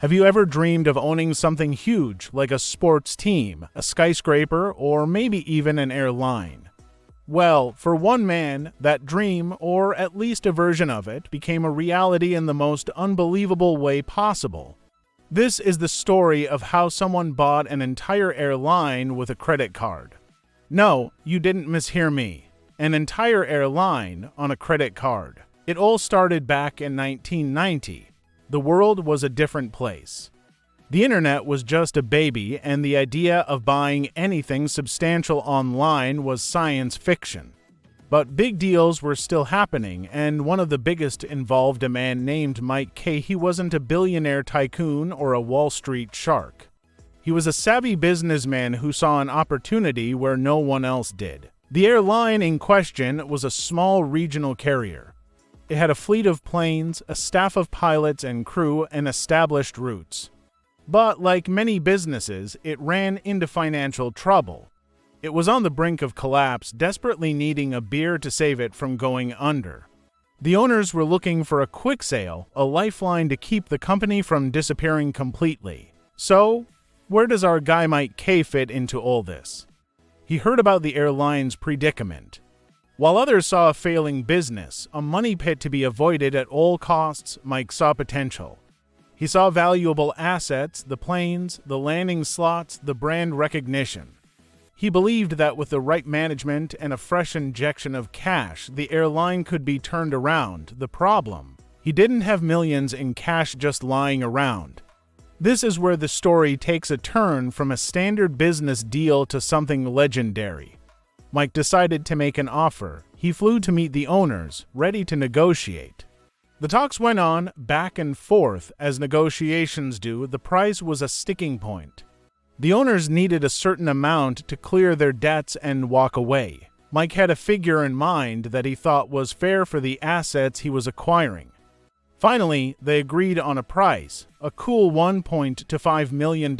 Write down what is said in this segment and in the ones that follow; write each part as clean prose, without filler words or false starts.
Have you ever dreamed of owning something huge like a sports team, a skyscraper, or maybe even an airline? Well, for one man, that dream, or at least a version of it, became a reality in the most unbelievable way possible. This is the story of how someone bought an entire airline with a credit card. No, you didn't mishear me. An entire airline on a credit card. It all started back in 1990. The world was a different place. The internet was just a baby, and the idea of buying anything substantial online was science fiction. But big deals were still happening, and one of the biggest involved a man named Mike K. He wasn't a billionaire tycoon or a Wall Street shark. He was a savvy businessman who saw an opportunity where no one else did. The airline in question was a small regional carrier. It had a fleet of planes, a staff of pilots and crew, and established routes. But like many businesses, it ran into financial trouble. It was on the brink of collapse, desperately needing a beer to save it from going under. The owners were looking for a quick sale, a lifeline to keep the company from disappearing completely. So, where does our guy Mike K fit into all this? He heard about the airline's predicament. While others saw a failing business, a money pit to be avoided at all costs, Mike saw potential. He saw valuable assets, the planes, the landing slots, the brand recognition. He believed that with the right management and a fresh injection of cash, the airline could be turned around. The problem: he didn't have millions in cash just lying around. This is where the story takes a turn from a standard business deal to something legendary. Mike decided to make an offer. He flew to meet the owners, ready to negotiate. The talks went on, back and forth, as negotiations do. The price was a sticking point. The owners needed a certain amount to clear their debts and walk away. Mike had a figure in mind that he thought was fair for the assets he was acquiring. Finally, they agreed on a price, a cool $1.25 million.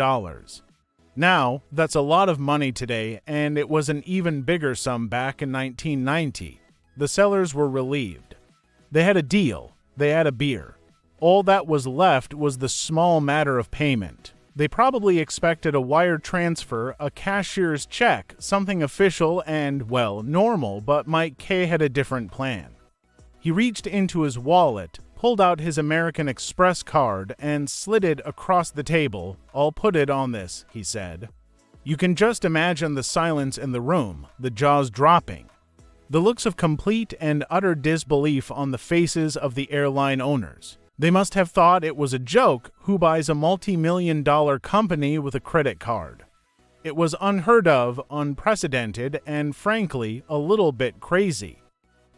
Now, that's a lot of money today, and it was an even bigger sum back in 1990. The sellers were relieved. They had a deal. They had a beer. All that was left was the small matter of payment. They probably expected a wire transfer, a cashier's check, something official and, well, normal, but Mike K had a different plan. He reached into his wallet, pulled out his American Express card, and slid it across the table. "I'll put it on this," he said. You can just imagine the silence in the room, the jaws dropping. The looks of complete and utter disbelief on the faces of the airline owners. They must have thought it was a joke. Who buys a multi-million-dollar company with a credit card? It was unheard of, unprecedented, and frankly, a little bit crazy.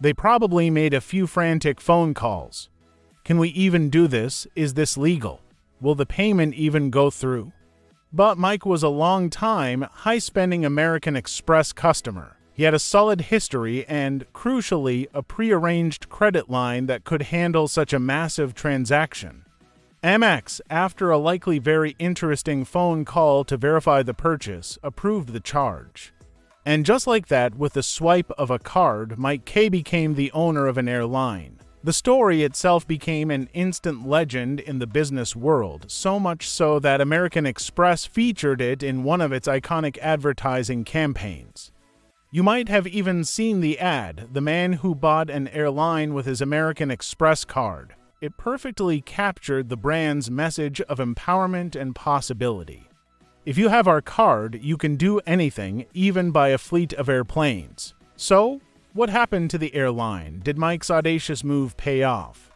They probably made a few frantic phone calls. Can we even do this? Is this legal? Will the payment even go through? But Mike was a long-time, high-spending American Express customer. He had a solid history and, crucially, a prearranged credit line that could handle such a massive transaction. Amex, after a likely very interesting phone call to verify the purchase, approved the charge. And just like that, with the swipe of a card, Mike K became the owner of an airline. The story itself became an instant legend in the business world, so much so that American Express featured it in one of its iconic advertising campaigns. You might have even seen the ad, "The Man Who Bought an Airline with His American Express Card." It perfectly captured the brand's message of empowerment and possibility. If you have our card, you can do anything, even buy a fleet of airplanes. So, what happened to the airline? Did Mike's audacious move pay off?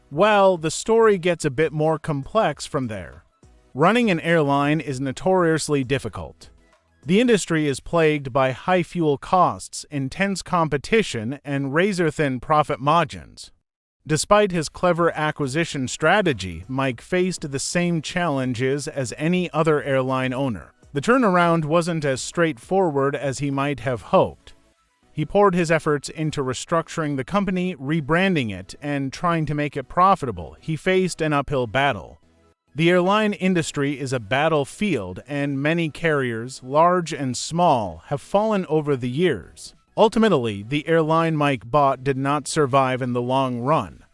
Well, the story gets a bit more complex from there. Running an airline is notoriously difficult. The industry is plagued by high fuel costs, intense competition, and razor-thin profit margins. Despite his clever acquisition strategy, Mike faced the same challenges as any other airline owner. The turnaround wasn't as straightforward as he might have hoped. He poured his efforts into restructuring the company, rebranding it, and trying to make it profitable. He faced an uphill battle. The airline industry is a battlefield, and many carriers, large and small, have fallen over the years. Ultimately, the airline Mike bought did not survive in the long run.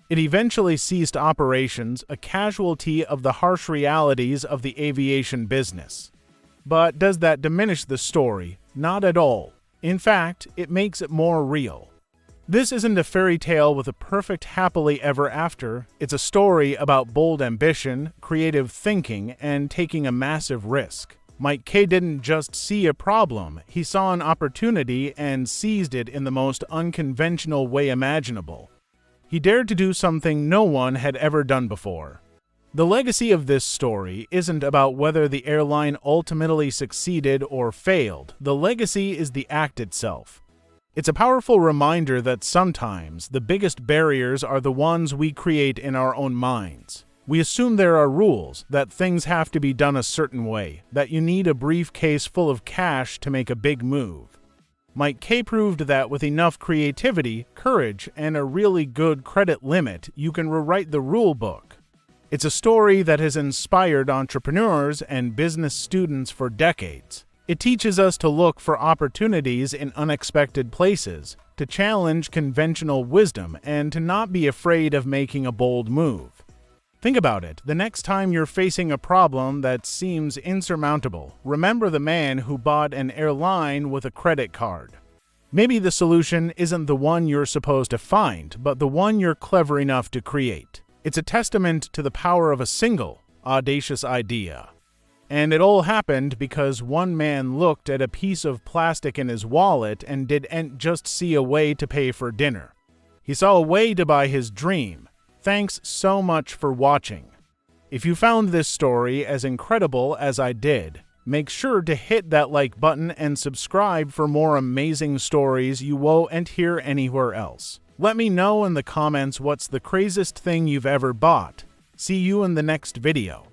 It eventually ceased operations, a casualty of the harsh realities of the aviation business. But does that diminish the story? Not at all. In fact, it makes it more real. This isn't a fairy tale with a perfect happily ever after. It's a story about bold ambition, creative thinking, and taking a massive risk. Mike K didn't just see a problem, he saw an opportunity and seized it in the most unconventional way imaginable. He dared to do something no one had ever done before. The legacy of this story isn't about whether the airline ultimately succeeded or failed. The legacy is the act itself. It's a powerful reminder that sometimes the biggest barriers are the ones we create in our own minds. We assume there are rules, that things have to be done a certain way, that you need a briefcase full of cash to make a big move. Mike K proved that with enough creativity, courage, and a really good credit limit, you can rewrite the rule book. It's a story that has inspired entrepreneurs and business students for decades. It teaches us to look for opportunities in unexpected places, to challenge conventional wisdom, and to not be afraid of making a bold move. Think about it. The next time you're facing a problem that seems insurmountable, remember the man who bought an airline with a credit card. Maybe the solution isn't the one you're supposed to find, but the one you're clever enough to create. It's a testament to the power of a single, audacious idea. And it all happened because one man looked at a piece of plastic in his wallet and didn't just see a way to pay for dinner. He saw a way to buy his dream. Thanks so much for watching. If you found this story as incredible as I did, make sure to hit that like button and subscribe for more amazing stories you won't hear anywhere else. Let me know in the comments what's the craziest thing you've ever bought. See you in the next video.